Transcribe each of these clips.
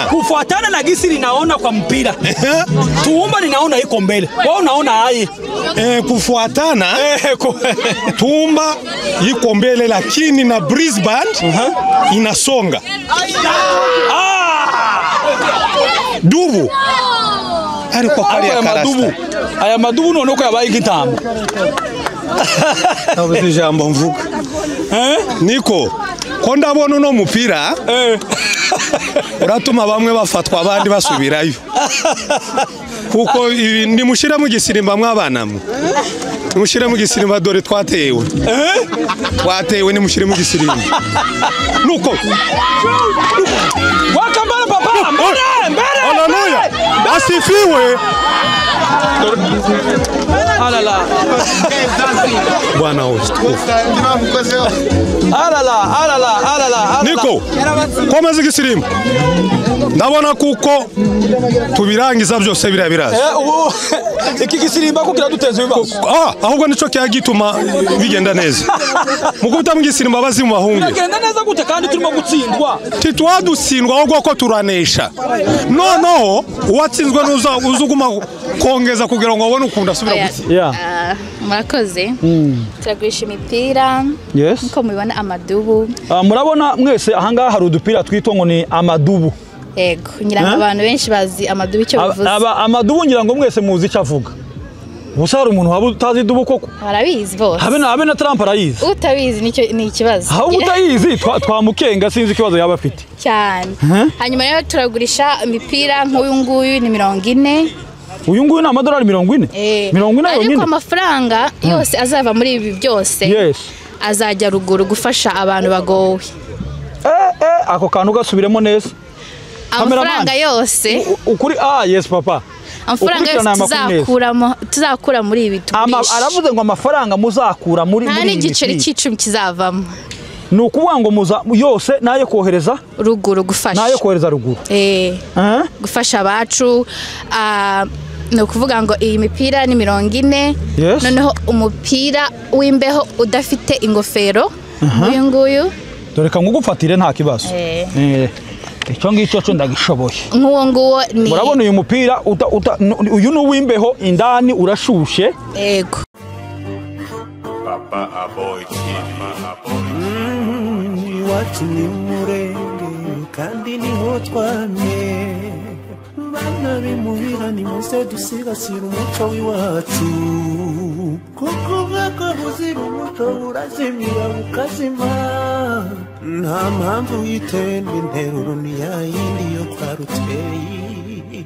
Kufuatana na gisi linaona kwa mpira. Tuumba ninaona iko mbele. Wewe unaona aje? Kufuatana Tuumba iko mbele lakini na Brisbane inasonga. Dubu. Ariko kariya karasta. Aya madubu none ko yabaye igitamba. Nabuze jambo mvuga. Niko ko ndabona uno mupira uratuma bamwe bafatwa abandi basubirayo. Kuko ndi mushira mu gisirimba mwabana mu. Mushire mu gisirimba dore twatewe. Twatewe ni mushire mu gisirimba. Nuko. Wakambara papa. Mbere. Haleluya. Asifiwe. Alala. Bwana ustukufu. Alala. Niko. Komeza igisirimba. Ndabona kuko tubirangiza byose birabiraza. Iki gisirimba ko kiraduteza ibibazo. Ahubwo nico cyagituma bigenda neza. Mukubita mu gisirimba bazi mu bahungu. Bigenda neza gute kandi turimo gutsindwa. Titwadutsindwa ahubwo ko turanesha. No, uwatsinzwe uzuguma kongeza kugira ngo abone ukunda asubira gutsinda. Murakoze. Turagurisha imipira. Yes. Nko mubibona amadubu. Murabona mwese ahangaha hari udupira twitwa ngo ni amadubu. Yego, ngira ngo abantu benshi bazi amadubu icyo bivuze. Amadubu ngira ngo mwese muzi icyo avuga. Gusa hari umuntu waba utazi dubu koko. Barabizi bose. Habe na Trump arayizi. Utabizi ni ikibazo. Aho utayizi twamukenga sinzi ikibazo yaba afite. Cyane. Hanyuma rero turagurisha imipira nk'uyu nguyu ni 40. Uyu nguyu na $40. 40 yonyine. Ariko amafaranga yose azava muri ibi byose. Yes. Azajya ruguru gufasha abantu bagowe. Ako kantu gasubiremo neza. Amafaranga yose. Ukuri yes papa. Amafaranga yose tuzakura muri ibi tugurisha. Aravuze ngo amafaranga muzakura muri ibi. Nta n'igiceri cy'icumi kizavamo. Ni ukuvuga ngo yose nayo kohereza ruguru gufasha. Nayo kohereza ruguru. Gufasha abacu. No kuvuga ngo iyi mipira ni 40. Noneho umupira w'imbeho udafite ingofero. Uyu nguyu. Dore ka ngugufatire nta kibazo. Icyo ngicyo cyo ndagishoboye. Nk'uwo nguwo ni. Murabona uyu mupira uyu ni uw'imbeho indani urashushe. Yego. Papa Aboy Iwacu ni murenge kandi niho twamye. Bana bimuhira ni muze dusigasira umuco w'iwacu. Kuko bakabuze umuco urazimira ukazima. Nta mpamvu yitende interuro ni ya yindi yo kwa Ruteyi.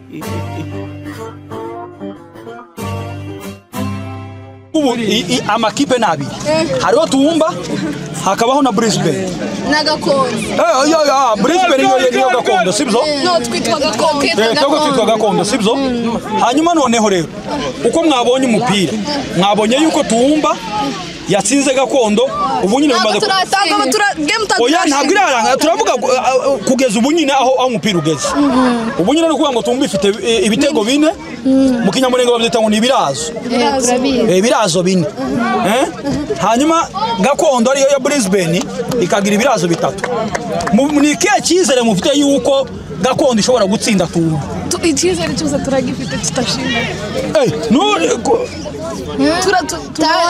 Ubu amakipe nabi. Hariho Tuumba hakabaho na Brisbane. Na Gakondo. Brisbane niyo Gakondo sibyo? No twitwa Gakondo. Twitwa Gakondo sibyo? Hanyuma noneho rero uko mwabonye umupira mwabonye yuko Tuumba yatsinze Gakondo ubu nyine bimaze oya ntabwo iraranga turavuga kugeza ubu nyine aho umupira ugeze ubu nyine no kuvuga ngo Tuumba ifite ibitego 4 mu Kinyamurenge babyita ngo ni ibirazo ibirazo 4 hanyuma Gakondo ariyo ya Brisbane ikagira ibirazo 3 ni kiye cyizere mufite yuko Gakondo ishobora gutsinda Tuumba icyizere cyose turagifite tutashimye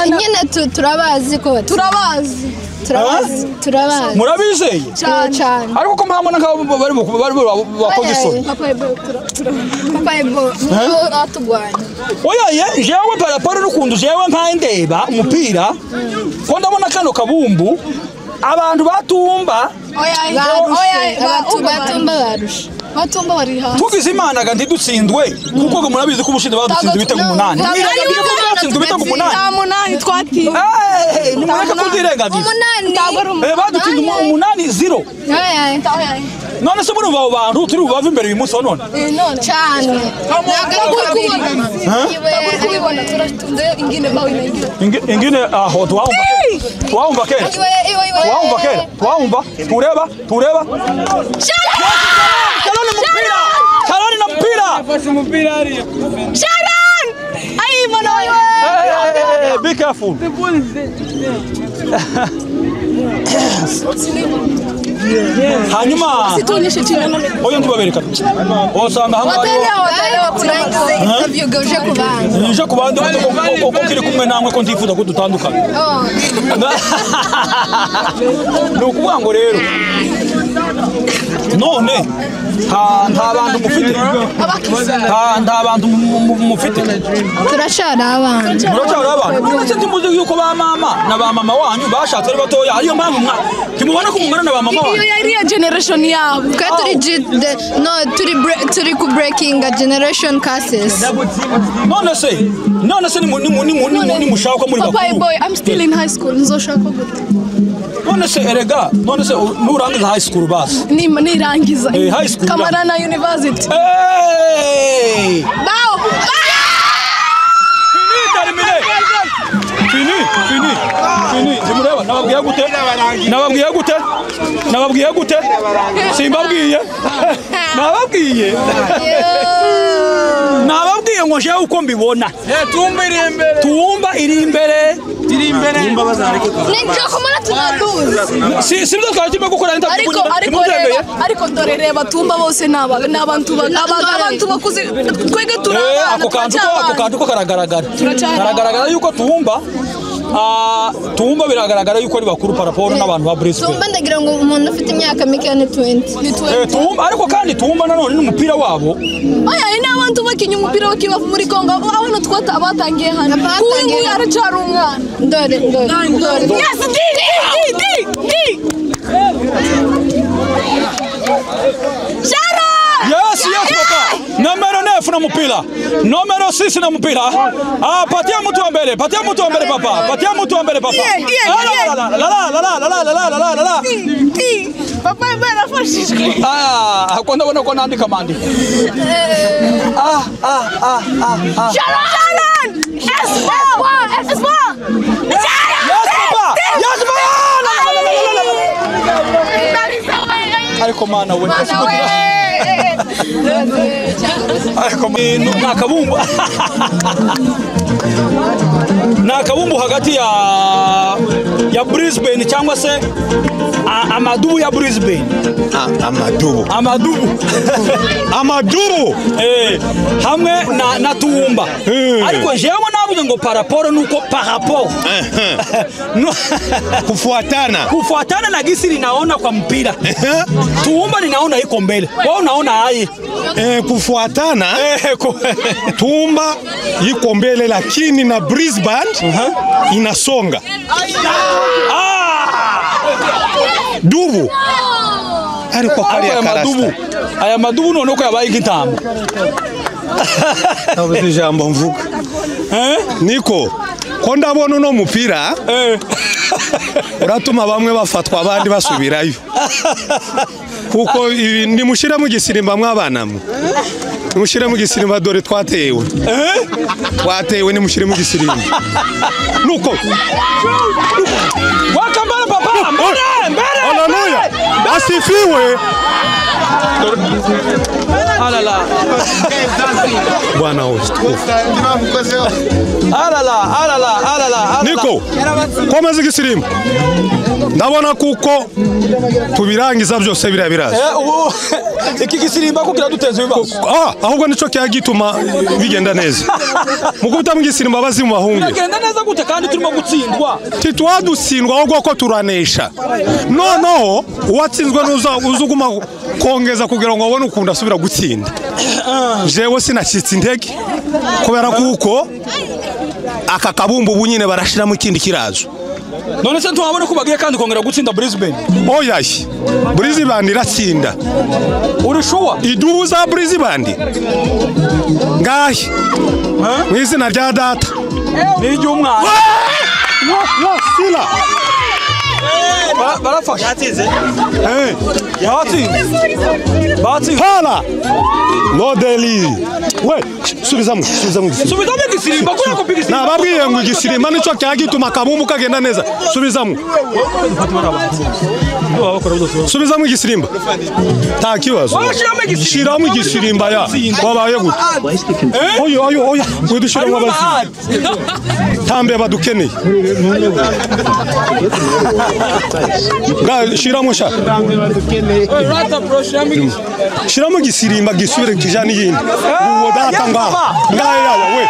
nyine turabazi ko turabazi murabizeye cyane ariko ko mpamona bari bakoze isoni papa ebo atugwanya oya jewe paraporo rukundu jewe mpandeba umupira ko ndabona kano kabumbu abantu batumba batumba barusha batumba bari hasi tugize imana kandi dutsindwe kuko murabizi ko ubushinde badutsinze ibitego 8 nirengagije ko batsinzwe ibitego 8 twati ni mureka kudirengagiza badutsinze 8-0 none se muri abo bantu turi bubava imbere uyu munsi none cyane kubibona turatunde ingine bawe ingine aho twawumva kera tureba Karani na mpira afashe umupira hariya Sharon ayi mwana wewe be careful hanyuma situonyeshe chini none oyo ndibabereka osanga hamwe uje kubandi ko kiri kumwe namwe ko ndifuza ko dutandukana nukuvuga ngo rero none nta bantu mufite nta bantu mufite turashara abantu uretse timuzi yuko ba mama na ba mama wanyu bashatse ari batoya ariyo mpamvu timubona ko mungana na ba mama wanyu iyo yari generation yabo turi ku breaking a generation curses none se ni mushaka muri bakuru Papa boy I'm still in high school nzoshaka gute none se erega none se nurangiza high school basi nirangiza high school Kamarana University bao fini zimureba nababwiye gute simbabwiye nababwiye ngo jewe uko mbibona tumba iri imbere Ninja komana tunaduzi si byo twajya gukora ariko dore reba tumba bose n'abantu bakuze twege turabana ako kantu ko karagaragara yuko tumba biragaragara yuko ari bakuru paraporo n'abantu ba Brisbane tumba ndagira ngo umuntu ufite imyaka mike ni 20 tumba ariko kandi tumba nanone n'umupira wabo oya ni abantu bakinya umupira wakibavu muri Kongo abana twata batangiye hano kuyu yaracara umwana ndore yes di Shara yes papa numero 9 na mpira numero 6 na mpira patia mtu wa mbele papa patia mtu wa mbele papa la papa bana fashishwe kwa ndabona ko nandika mandi Sharon S4 ariko mana we nakabumbu hagati ya Brisbane cyangwa se amadubu ya Brisbane amadubu hamwe na tumba ariko jewe nabuze ngo paraporo nuko paraporo kufuatana na gisiri naona kwa mpira tumba ninaona iko mbele wao unaona aje kufuatana tumba iko mbele lakini na Brisbane inasonga dubu ariko kali ya karasta aya madubu none ko yabaye igitamba nabuze ijambo mvuga niko ko ndabona no mupira uratuma bamwe bafatwa abandi basubirayo kuko ndi mushira mu gisirimba mwabanamwe mushira mu gisirimba dore twatewe ni mushira mu gisirimba nuko wakambara papa mbere haleluya asifiwe alala bwana host alala niko komeza igisirimba ndabona kuko tubirangiza byose birabiraza iki gisirimba kugira duteze ibibazo ahubwo nico cyagituma bigenda neza mukubita mu gisirimba bazi mu bahungu bigenda neza gute kandi turimo gutsindwa titwadutsindwa ahubwo ko turanesha no uwatsinzwe uzuguma kongeza kugira ngo abone ukunda asubira gutsinda jewe sinacitse intege kubera kuko aka kabumbu bunyine barashiramo ikindi kirazo none se tuhabone ko bagiye kandi kongera gutsinda Brisbane oyayi Brisbane iratsinda urishuwa idubu za Brisbane ngahi mu izina rya data n'iry'umwana sila barafasha yatsinze hala modeli we subizamo igisirimba ko yakopiga igisimba nababwiye ngo igisirimba nico cyagituma kabumbu kagenda neza subizamo igisirimba nta kibazo shiramo igisirimba ya wabaye gute oya widushiramo abazi tambe badukeneye Nga shiramo sha. Shiramo gisirimba gisubire kijani yindi. Uwo data nga. Nga ya we.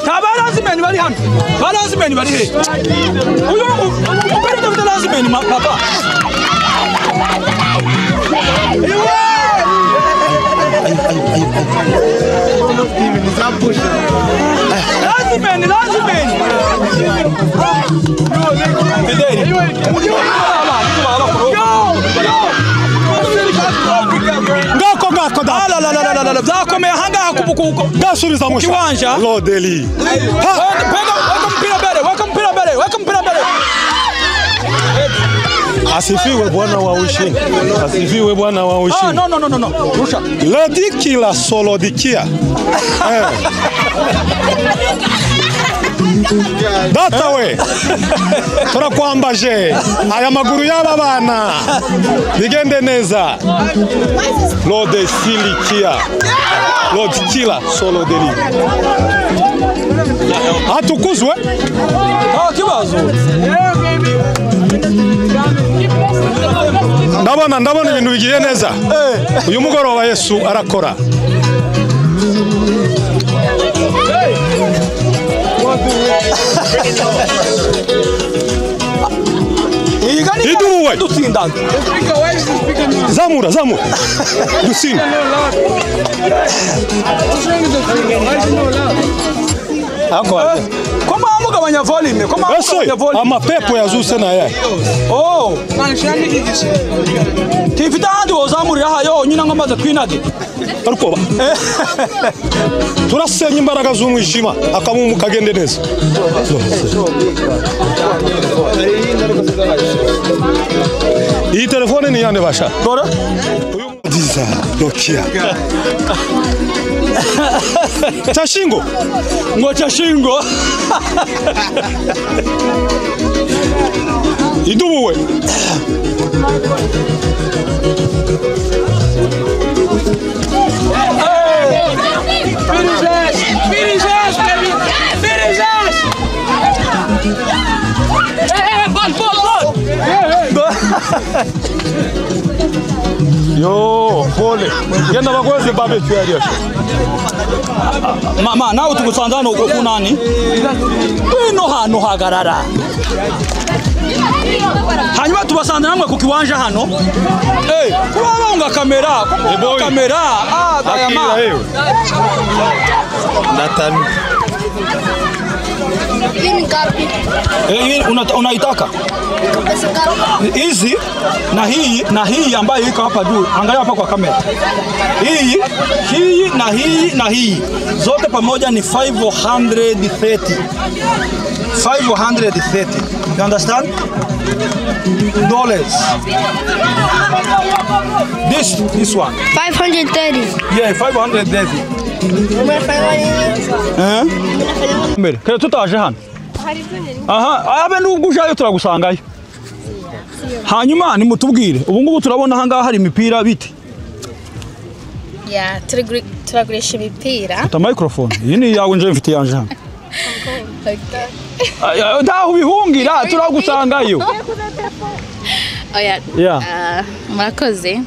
Tabarazimeni bari hano. Barazimeni bari he. Uyu ukuri David lazimeni papa. Lazimeni. Ngako da. La byakomeye hangaha kubukuko. Gasubiza musha. Kiwanja. Lodeli. Welcome Pira. Asifiwe Bwana wa ushindi. Asifiwe Bwana wa ushindi. No. Rusha. Lodikila solodikia. Data we. Turakwambaje. Aya maguru y'aba bana. Bigende neza. Lodesilikia. Lodikila solodeli. Atukuzwe. Kibazo. Ndabona ibintu bigiye neza. Uyu mugoroba Yesu arakora. Iduwe dutsinda. Zamura. Dutsinda. Koma mugabanya volume. Amapepo yazuse na yaya. Oh. Tifite handi wozamurira hayo nyina ngamaze kwinage. Ariko turasenya imbaraga z'umwijima akamumu kagende neza. Iyi telefone ni yande basha. Dora. Diza Nokia. Chashingo. Chashingo. Iduwe. Yo, pole. Genda bakweze babe tuyariyo. Mama, nawe tugusanzana uko kunani? Bino hano hagarara. Hanyuma tubasanze namwe ku kiwanja hano. Kurabanga kamera. Dayama. Nathan. Unaitaka? Hizi na hii ambayo iko hapa juu. Angalia hapa kwa kamera. Hii na hii zote pamoja ni 530. 530. You understand? Dollars. This one. 530. Yeah, 530. Mbere, kare tutaje hano. Abe n'ugujayo turagusangayo. Hanyuma nimutubwire, ubu ngubu turabona hangaha hari imipira biti. Ya, turagurisha imipira. Uta microphone. Iyi ni yawe nje mfite yanje hano. Daho bihungira turagusangayo. Murakoze.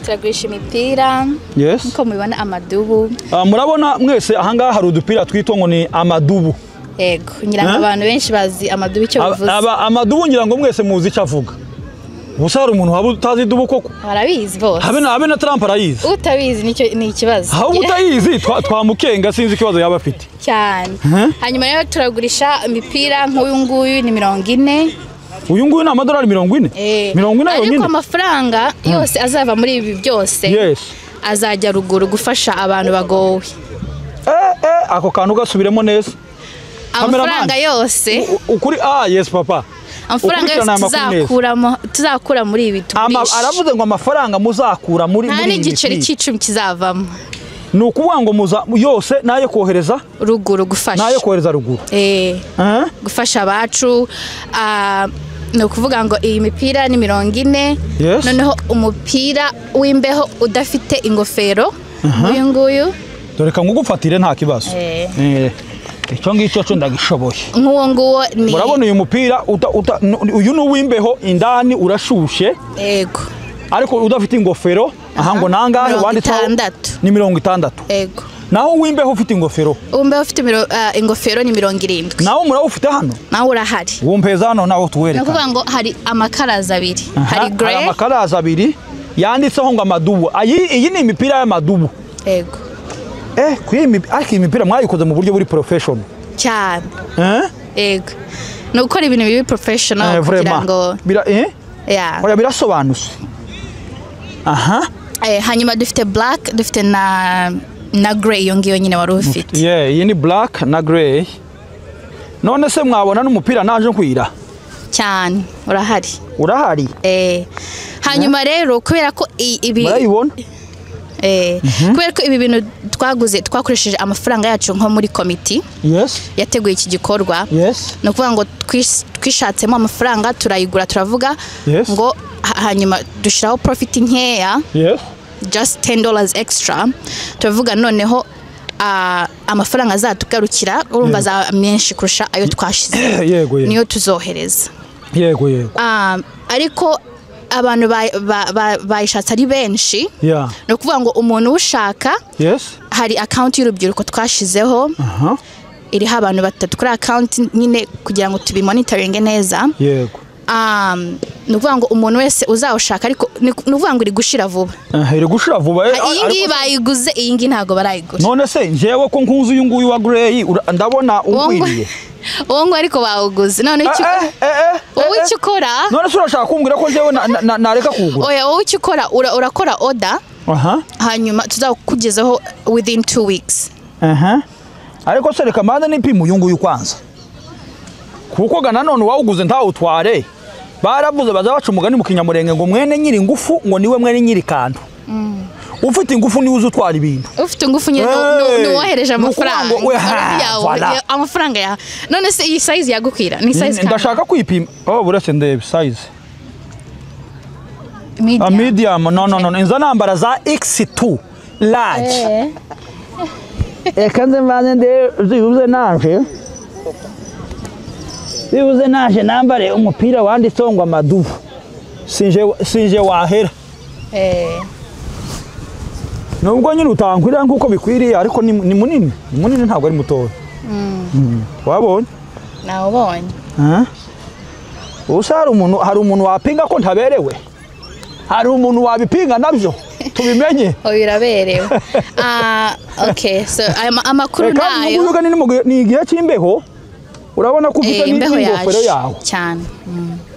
Turagurisha imipira. Yes. Nko mubibona amadubu. Murabona mwese ahangaha hari udupira twitwa ngo ni amadubu. Yego, ngira ngo abantu benshi bazi amadubu icyo bivuze. Amadubu ngira ngo mwese muzi icyo avuga. Gusa hari umuntu waba utazi dubu koko. Arabizi bose. Habe na Trump arayizi. Utabizi ni ikibazo. Aho utayizi twamukenga sinzi ikibazo yaba afite. Cyane. Hanyuma rero turagurisha imipira nk'uyu nguyu ni 40. Uyu nguyu ni amadolari 40. 40 yonyine. Ariko amafaranga yose azava muri ibi byose. Yes. Azajya ruguru gufasha abantu bagowe. Ako kantu gasubiremo neza. Amafaranga yose. Ukuri yes papa. Amafaranga yose tuzakura muri ibi tugurisha. Aravuze ngo amafaranga muzakura muri ibi. Nta n'igiceri cy'icumi kizavamo. Nukuvuga ngo muza yose nayo kohereza ruguru gufasha. Nayo kohereza ruguru. Gufasha abacu. No kuvuga ngo iyi mipira ni 40. Noneho umupira w'imbeho udafite ingofero. Uyu nguyu. Dore ka ngugufatire nta kibazo. icyo ngicyo cyo ndagishoboye nk'uwo nguwo ni murabona uyu mupira uyu ni uw'imbeho indani urashushe yego ariko udafite ingofero aha ngo nangahe wanditseho ni 60 yego naho uw'imbeho ufite ingofero uw'imbeho ufite ingofero ni 70 naho murawufite hano naho urahari wumpeza hano naho tuwereka nakuvuga ngo hari amakaraza abiri hari grey hari amakaraza abiri yanditseho ngo amadubu iyi ni imipira y'amadubu yego ariko imipira mwayikoze mu buryo buri professional cyane yego no gukora ibintu biri professional kugira ngo oya birasobanutse aha hanyuma dufite black dufite na grey yongiyo nyine wari ufite iyi ni black na grey none se mwabona n'umupira naje nkwira cyane urahari hanyuma rero kubera ko ibi murayibona kubera ko ibi bintu twakoresheje amafaranga yacu nko muri komiti yateguye iki gikorwa no kuvuga ngo twishatsemo amafaranga turayigura turavuga ngo hanyuma dushiraho profit nkeya just $10 extra turavuga noneho amafaranga azatugarukira urumva za menshi kurusha ayo twashize niyo tuzohereza yego ariko abantu bayishatse ari benshi no kuvuga ngo umuntu ushaka hari account y'urubyiruko twashizeho iriho abantu batatu kuri account nyine kugira ngo tubimonitoringe neza yego no kuvuga ngo umuntu wese uzawushaka ariko no kuvuga ngo iri gushira vuba iyi ngiyi bayiguze iyi ngiyi ntago barayigura none se njewe ko nkuzi uyu nguyu wa grey ndabona ukwiriye uwo ngo ariko bawuguze none wowe icyo ukora none se urashaka kumbwira ko njewe nareka kugura oya wowe icyo ukora urakora order hanyuma tuzakugezaho within 2 weeks ariko se reka manda n'ipimo uyu nguyu kwanza kuko gana none wawuguze ntawutware baravuze bazabaca umugani mu kinyamurenge ngo mwene nyiri ngufu ngo niwe mwene nyiri kantu ufite ingufu niwe uzutwara ibintu ufite ingufu nyine nuwohereje amafaranga amafaranga ya none se iyi size yagukwira ni size ndashaka kwipima buretse ndebe size medium no inza nambara za X2 large ekanze mbanze zibuze naje nambare umupira wanditseho ngo amadubu sinje wahera nubwo nyine utankwira nkuko bikwiriye ariko ni munini ntabwo ari mutoya wabonye nawubonye usa hari umuntu wapinga ko ntaberewe hari umuntu wabipinga nabyo tubimenye biraberewe okay so amakuru nayo ni igihe cy'imbeho urabona ko ufite n'ingofero yawe cyane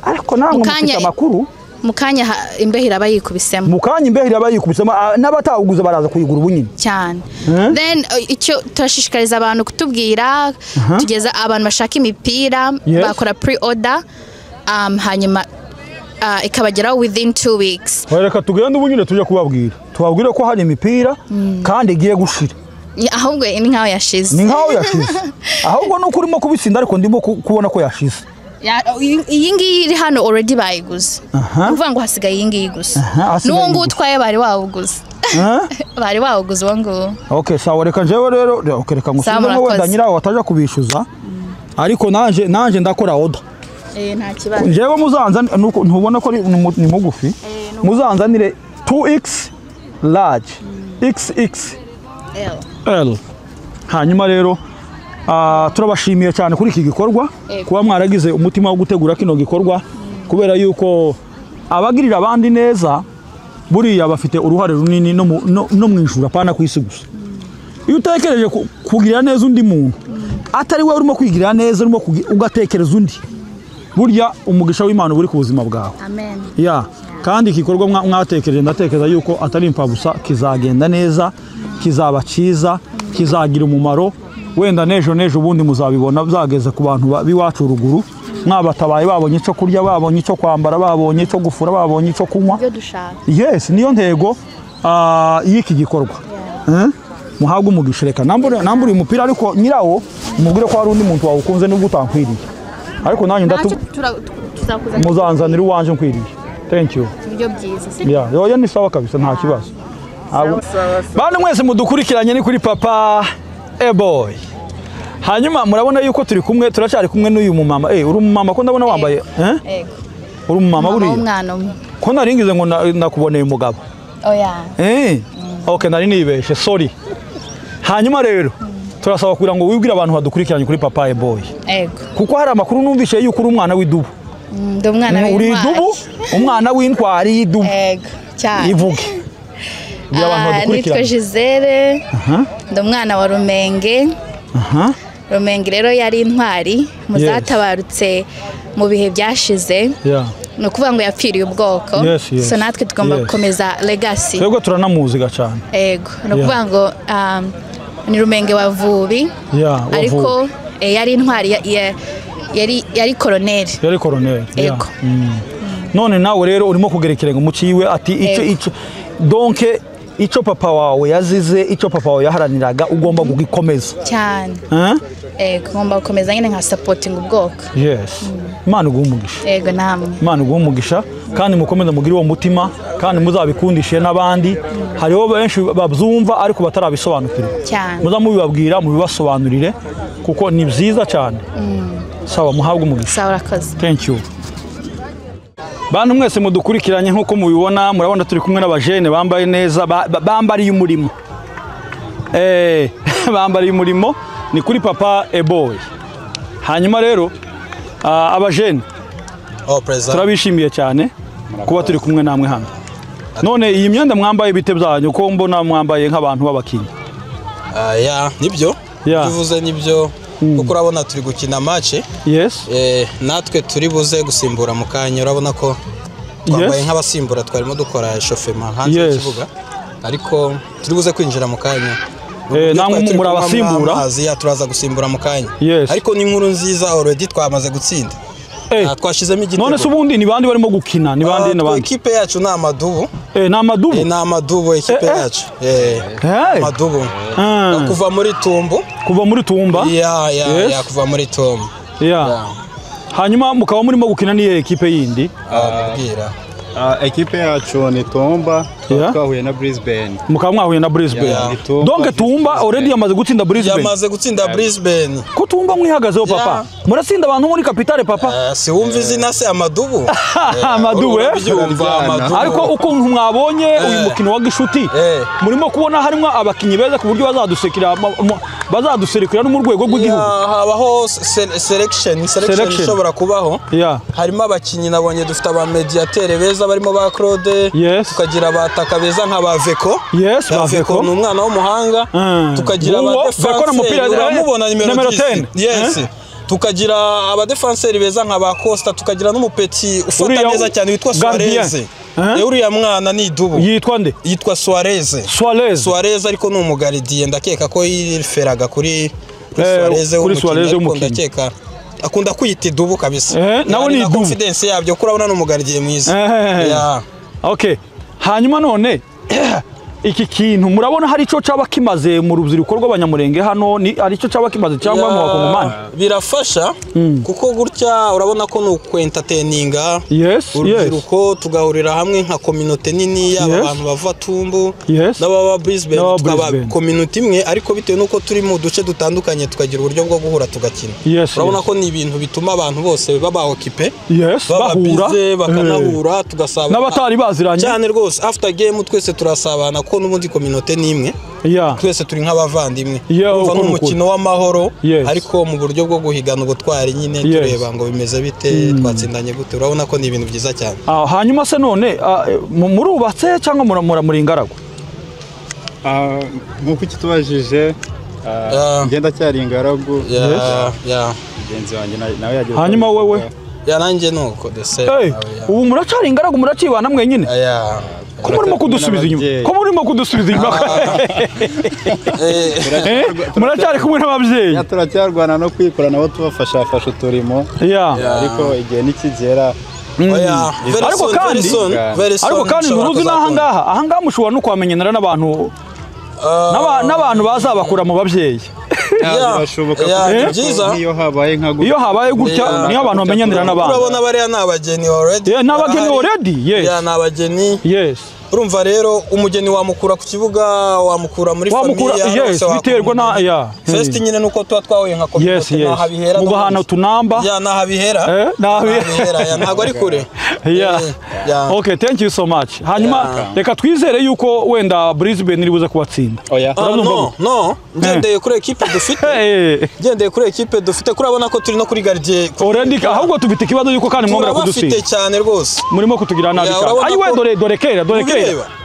ariko namwe mufite amakuru mukanya imbeho iraba yikubisemo n'abatawuguze baraza kuyigura ubunyine cyane then icyo turashishikariza abantu kutubwira tugeza abantu bashaka imipira bakora pre-order hanyuma ikabageraho within 2 weeks reka tugende ubunyine tujya tubabwire ko hari imipira kandi igiye gushira ahubwo ni nkaho yashize ahubwo nuko urimo kubisinda ariko ndimo kubona ko yashize iyi ngiyi iri hano already bayiguze uvuga ngo hasigaye iyi ngiyi gusa n'uwo nguwo utwaye bari wawuguze uwo nguwo okay sawa reka jewe rero reka ngusubiremo wenda nyirawo wataje kubishyuza ariko nanje ndakora order nta kibazo jewe muzanza ntubona ko ni mugufi muzanzanire 2x large XXL hanyuma rero turabashimiye cyane kuri iki gikorwa kuba mwaragize umutima wo gutegura kino gikorwa kubera yuko abagirira abandi neza buriya bafite uruhare runini no mu ijuru apana kwisi gusa iyo utekereje kugirira neza undi muntu atari we urimo kwigirira neza urimo ugatekereza undi burya umugisha w'Imana uri ku buzima bwawe amen kandi igikorwa mwatekereje ndatekereza yuko atari impfabusa kizagenda neza kizaba cyiza kizagira umumaro wenda nejo ubundi muzabibona byageze ku bantu biwacu ruguru mwabatabaye babonye icyo kurya babonye icyo kwambara babonye icyo gufura babonye icyo kunywa yes niyo ntego y'iki gikorwa muhabwe umugisha reka nambure umupira ariko nyirawo umubwire ko hari undi muntu wawukunze nubwo utankwiriye ariko nanjye muzanzanira uwanje nkwiriye thank you ibyo byiza yoya ni sawa kabisa nta kibazo bantu mwese mudukurikiranye ni kuri Papa Boy hanyuma murabona yuko turi kumwe turacyari kumwe n'uyu mumama uri umumama ko ndabona wambaye Yego. uri umumama buriya umwana umwe ko naringize ngo nakuboneye umugabo oya okay nari nibeshe sorry hanyuma rero turasaba kugira ngo wibwire abantu badukurikiranye kuri Papa Boy yego kuko hari amakuru numvishe yuko uri umwana w'idubu ndi umwana w'intwari uri idubu umwana w'intwari y'idubu yego cyane ivuge bya abantu badukurikiranye nitwa Gisele ndi umwana wa Rumenge Rumenge rero yari intwari muzatabarutse mu bihe byashize no kuvuga ngo yapfiriye ubwoko so natwe tugomba gukomeza legacy twebwe turanamuziga cyane yego no kuvuga ngo ni Rumenge wa Vubi ariko yari intwari yari colonel yego none nawe rero urimo kugerekeranya umuciwe ati ico donc ico papa wawe yazize ico papa wawe yaharaniraga ugomba kugikomeza cyane ugomba gukomeza nyine nka supporting ubwoko Imana iguhumugisha yego namwe Imana iguhumugisha kandi mukomeza mugire uwo mutima kandi muzabikundishe n'abandi hariho benshi babyumva ariko batarabisobanukirwa cyane muzamubibabwira mubibasobanurire kuko ni byiza cyane sawa muhabwe umugisha sawa urakoze thank you bantu mwese mudukurikiranye nkuko mubibona murabona turi kumwe n'abajene bambaye neza bambariye umurimo bambariye umurimo ni kuri Papa Boy hanyuma rero abajene turabishimiye cyane kuba turi kumwe namwe hano none iyi myenda mwambaye bite byanyu ko mbona mwambaye nk'abantu b'abakinnyi nibyo bivuze nibyo kuko urabona turi gukina match natwe turi buze gusimbura mu kanya urabona ko twambaye nk'abasimbura twarimo dukora chauffement hanze y'ikibuga ariko turi buze kwinjira mu kanya namwe muri abasimbura turaza gusimbura mu kanya ariko ni inkuru nziza already twamaze gutsinda twashizemo igitego none se ubundi ni bandi barimo gukina ni bandi n'abandi equipe yacu na Amadubu na Amadubu equipe yacu Amadubu kuva muri Tumbu kuva muri Tumbu hanyuma mukaba murimo gukina ni equipe yindi equipe yacu ni Tumba twahuye na Brisbane mukaba mwahuye na Brisbane donc Tumba already yamaze gutsinda Brisbane ko Tumba mwihagazeho papa muratsinda abantu muri capitale papa si wumva izina se Amadubu Amadubu ariko ukuntu mwabonye uyu mukino wa gishuti murimo kubona harimo abakinyi beza ku buryo bazaduserekira no mu rwego rw'igihugu habaho selection ishobora kubaho harimo abakinyi nabonye dufite aba mediateur beza barimo ba Claude tukagira abataka beza nka ba Veko Veko ni umwana w'umuhanga tukagira aba defenseur uramubona nimero 10 tukagira aba defenseur beza nka ba Costa tukagira n'umupeti ufata neza cyane witwa Suarez uriya mwana ni Dubu yitwa nde yitwa Suarez ariko ni umugaridiye ndakeka ko yiferaga kuri Suarez ndakeka akunda kwita Dubu kabisa nawe ni confidence yabyo kurabona n'umugaridiye mwiza okay hanyuma none iki kintu murabona hari ico caba kimaze mu rubyiruko rw'abanyamurenge hano ni ari ico caba kimaze cyangwa mu bakongomani birafasha kuko gutya urabona ko no entertaininga urubyiruko tugahurira hamwe nka community nini y'abantu bava Tumbu n'ababa Brisbane tukaba community imwe ariko bitewe nuko turi mu duce dutandukanye tukagira uburyo bwo guhura tugakina urabona ko ni ibintu bituma abantu bose baba occupé bahura bakanahura tugasaba n'abatari baziranye cyane rwose after game twese turasabana ko n'ubundi community nimwe twese turi nk'abavandimwe umva n'umukino w'amahoro ariko mu buryo bwo guhigana ubutwari nyine tureba ngo bimeze bite twatsindanye gute urabona ko ni ibintu byiza cyane hanyuma se none murubatse cyangwa muri ingaragu nk'uko kitubajije ngenda cyari ingaragu mugenzi wanjye nawe yagiye hanyuma wewe nanjye nuko dese ubu muracari ingaragu muracibana mwenyine ko murimo kudusubiza inyuma muracari kumwe n'ababyeyi turacyarwana no kwikora nabo tubafasha uturimo ariko igihe nikigera ariko kandi nuruzi n'ahangaha mushobora no kwamenyanira n'abantu bazabakura mu babyeyi iyo habaye gutya niyo abantu bamenyanira n'abantu urabona bariya n'abageni already n'abageni already n'abageni urumva rero umugeni wamukura ku kibuga wamukura muri familia yes biterwa na ya first nyine nuko tuba twahuye nka community nahabihera mugahana tunamba ya nahabihera nahabihera ntago ari kure okay thank you so much hanyuma reka twizere yuko wenda Brisbane iribuze kubatsinda no ngendeye kuri equipe dufite kurabona ko turi no kuri gardien already ahubwo tufite ikibazo yuko kandi mwongera kudutsinda bafite cyane rwose murimo kutugira nabi cyane ayi we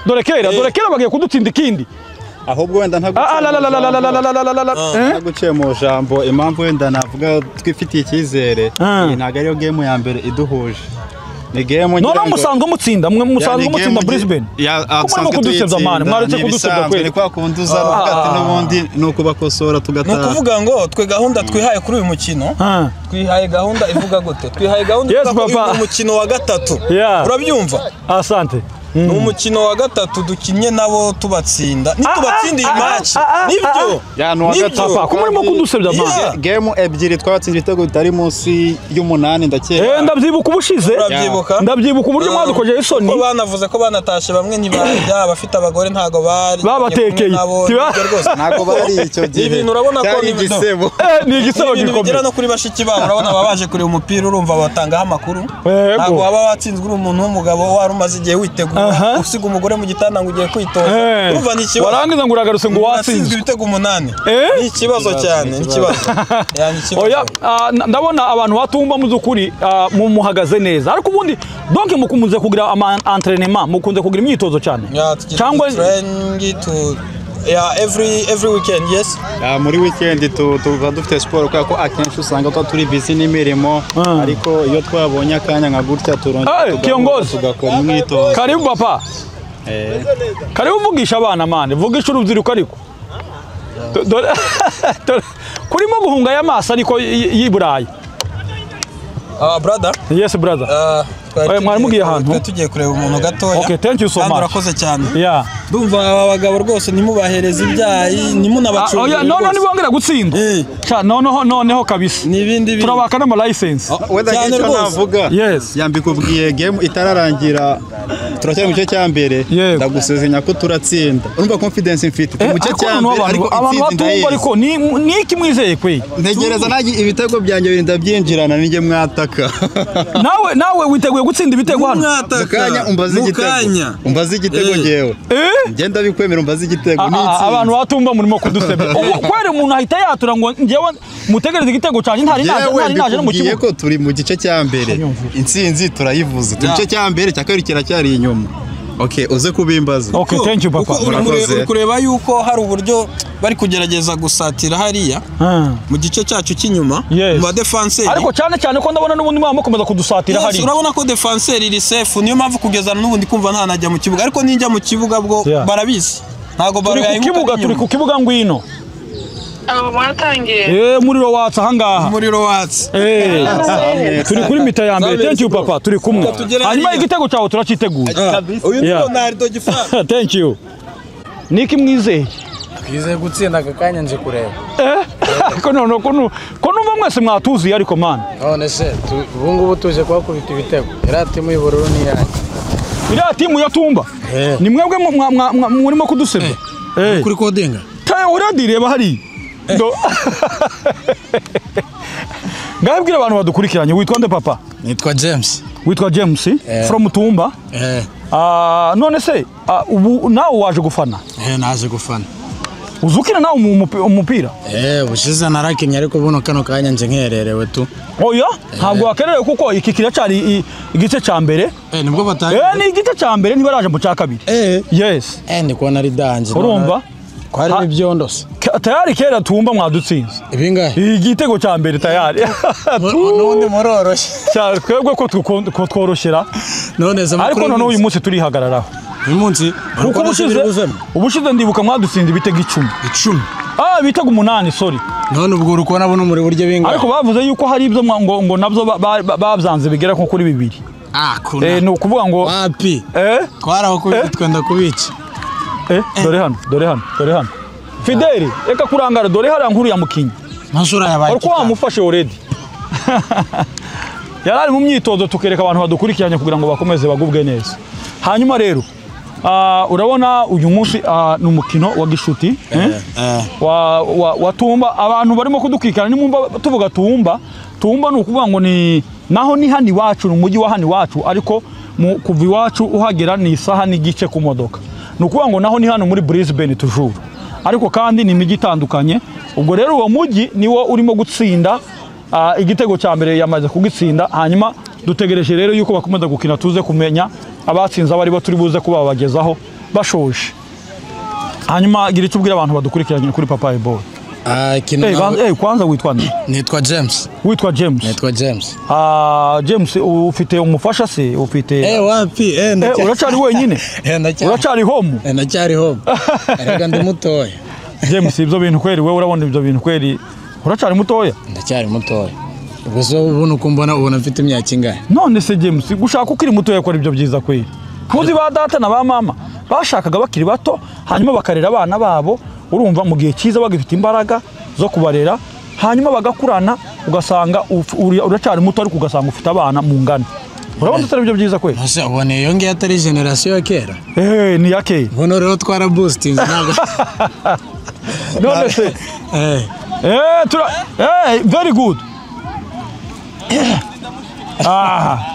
dore kera bagiye kudutsinda ikindi ahubwo wenda ntaguciye mu jambo impamvu wenda navuga twifitiye icyizere ntago ariyo game ya mbere iduhuje ni game none musanzwe mutsinda Brisbane kumurimo kudusebya mane mwaretse kudusebya kweli ni kwa kunduza rugati n'ubundi nuko bakosora tugataha no kuvuga ngo twe gahunda twihaye kuri uyu mukino twihaye gahunda ivuga gute twihaye gahunda ivuga umukino wa gatatu urabyumva asante ni umukino wa gatatu dukinye nabo tubatsinda nitubatsindiye match nibyo papa kumurimo kudusebya mane game ebyiri twabatsinze ibitego bitari munsi y'umunani ndakeka ndabyibuka ubushize ndabyibuka uburyo mwadukojeje isoni ko banavuze ko banatashe bamwe ntibajya abafite abagore ntago bari babatekeye ntago bari icyo gihe ibintu urabona ko ni igisebo gikomeye bigera no kuri bashiki babo urabona babaje kureba umupira urumva batangaho amakuru ntago waba watsinzwe uri umuntu w'umugabo wari umaze igihe witegura usiga umugore mu gitanda ngo ugiye kwitoza urumva ni ikibazo warangiza ngo uragarutse ngo watsinzwe ibitego 8 ni ikibazo cyane ni ikibazo oya ndabona abantu batumba mu zukuri muhagaze neza ariko ubundi donc mukunze kugira entraînement mukunze kugira imyitozo cyane cyangwa every weekend yes muri weekend tuva dufite sport kuko akenshi usanga turi busy n'imirimo ariko iyo twabonye akanya nka gutya tugakora imyitozo karibu papa karibu vugisha abana mane vugisha urubyiruko ariko kurimo guhunga y'amaso ariko y'iburayi brother yes brother mwari mugiye ahantu tugiye kureba umuntu gatoya okay thank you so much urakoze cyane ndumva aba bagabo rwose nimubahereza ibyayi nimunabacungira none nibongera gutsinda noneho kabisa nibindi turabaka n'ama license wenda icyo navuga yambikubwiye game itararangira turacyari mu gice cya mbere ndagusezenya ko turatsinda urumva confidence mfite mu gice cya mbere ariko abantu ariko ni iki mwizeye kwe ntegereza nagi ibitego byanjye birinda byinjirana ninge mwataka nawe witeguye gutsinda ibitego hano mukanya umbaze igitego ngewe ngenda bikwemera umbaze igitego abantu batumba murimo kudusebya kwere umuntu ahita yatura ngo ngewe mutegereze igitego cyane ntari naje no mu kibuga ko turi mu gice cya mbere intsinzi turayivuze turi mu gice cya mbere cyakari kiracyari inyuma okay uze kubimbaza okay thank you papa uri kureba yuko hari uburyo bari kugerageza gusatira hariya mu gice cyacu cy'inyuma mu defenseur ariko cyane ko ndabona n'ubundi mwaba mukomeza kudusatira hariya urabona ko defenseur iri safe niyo mpamvu kugeza n'ubundi kumva nta najya mu kibuga ariko ninjya mu kibuga bwo barabizi ntago turi ku kibuga ngwino mwatangiye umuriro watsa ahangaha umuriro watsa turi kuri mita ya mbere thank you papa turi kumwe hanyuma igitego cyawe turacyiteguye uyu ni Ronaldo gifana thank you niki mwizeye twizeye gutsinda aka kanya nje kureba ko numva mwese mwatuziye ariko man none se ubu ngubu tuje kubakubita ibitego iriya timu y'ubururu ni iyanjye iriya timu ya Tumba ni mwebwe murimo kudusebya kuri kodinga uradire hariya ngabwira abantu badukurikiranye witwa nde papa nitwa James from Tumba none se ubu nawe waje gufana naje gufana uzukina nawe umupira bushize narakinye ariko buno kano kanya nje nkererewe tu oya ntabwo wakererewe kuko iki kiracyari igice cya mbere nibwo batangiye ni igice cya mbere ntibaraje mu cya kabiri yes ndi kubona ari danje urumva kwari ibyondose tayari kera Tumba mwadutsinze ibingahe igitego cya mbere tayari nundi mororoshye twebwe ko tworoshera none se ariko none uyu munsi turihagararaho uyu munsi kuko ubushize ndibuka mwadutsinze ibitego 10 ibitego 8 sorry none ubwo uri kubona buno muri buryo bingahe ariko bavuze yuko hari ibyo ngo nabyo babyanze bigera nko kuri 2 ni ukuvuga ngo wapi twaraho kubitwenda kubica dore hano Fideli reka kurangara dore hariya nkuru ya mukinyi ntashura yabaye ariko wamufashe already yarari mu myitozo tukereka abantu badukurikiranye kugira ngo bakomeze bagubwe neza hanyuma rero urabona uyu munsi ni umukino wa gishuti wa Tumba abantu barimo kudukikana nimumba tuvuga Tumba ni ukuvuga ngo ni naho ni hani wacu mu mujyi wa hani wacu ariko kuva iwacu uhagera ni isaha n'igice ku modoka ni ukuvuga ngo naho ni hano muri Brisbane toujours ariko kandi ni imijyi itandukanye ubwo rero uwo mujyi niwo urimo gutsinda igitego cya mbere yamaze kugitsinda hanyuma dutegereje rero yuko bakomeza gukina tuze kumenya abatsinze abari baturi buze kuba babagezaho bashoje hanyuma gira icyo ubwira abantu badukurikiranye kuri Papa Boy kwanza witwa nde? Nitwa James. Witwa James? Nitwa James. James ufite umufasha se ufite wapi uracari wenyine uracari home ndacyari home arega ndi mutoya James ibyo bintu kweri wewe urabona ibyo bintu kweri uracari mutoya ndacyari mutoya ubwo so ubona kumbona ubona mfite imyaka ingahe none se James gushaka ukiri mutoya ko ibyo byiza kweri muzi ba data na ba mama bashakaga bakiri bato hanyuma bakarera abana babo urumva mu gihe cyiza bagifite imbaraga zo kubarera hanyuma bagakurana ugasanga uracari muto ariko ugasanga ufite abana mu ngana urabona tutari byo byiza kweri ase ubone iyo ngiye atari generation ya kera ni ya kera bono rero twara boosting ntabwo none se very good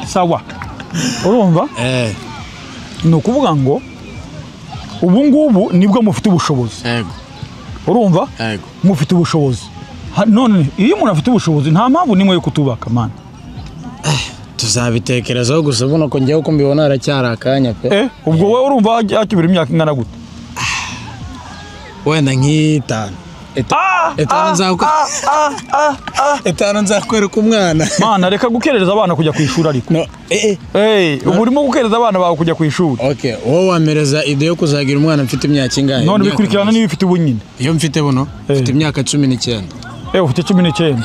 sawa urumva ni ukuvuga ngo ubu ngubu nibwo mufite ubushobozi urumva mufite ubushobozi none iyo umuntu afite ubushobozi nta mpamvu nimwe yo kutubaka man tuzabitekerezaho gusa buno ko ngiye uko mbibona aracyari akanya pe ubwo wowe urumva akibira imyaka ingana gute wenda nk'itanu etanu nzakwereka umwana mana reka gukerereza abana kujya ku ishuri ariko ubu urimo gukereza abana bawe kujya ku ishuri wowe wamereza ide yo kuzagira umwana mfite imyaka ingahe none bikurikirana niba ufite ubu nyine iyo mfite buno mfite imyaka 19 ufite 19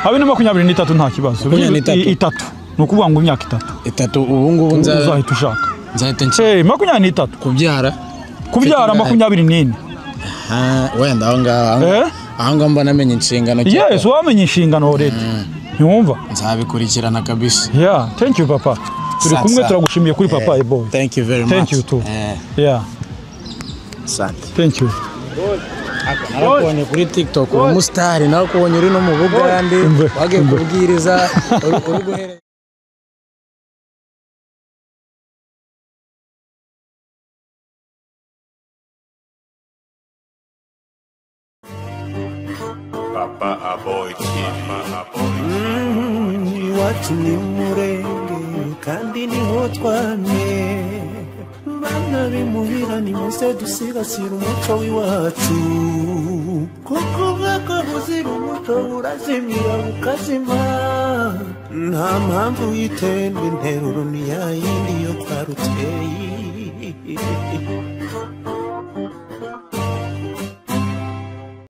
habe ni 23 nta kibazo 3 ni ukuvuga ngo imyaka 3 ubu ngubu uzahita ushaka nzahita nshaka 23 kubyara 24 wenda aho ngaho mba namenye inshingano yes wamenye inshingano already ntiwumva nzabikurikirana kabisa thank you papa turi kumwe turagushimiye kuri Papa Boy thank you very much thank you too thank you narakubonye kuri TikTok uri umusitari nakubonye uri no mu Bugande wagiye kubwiriza uri guhereza Papa Boy iwacu ni murenge kandi niho twamye bana bimuhira ni muze dusigasira umuco w'iwacu kuko bwakabuzira umuco burazimira bukazima nta mpamvu yitendwa interuro ni yayindi yo twaruteye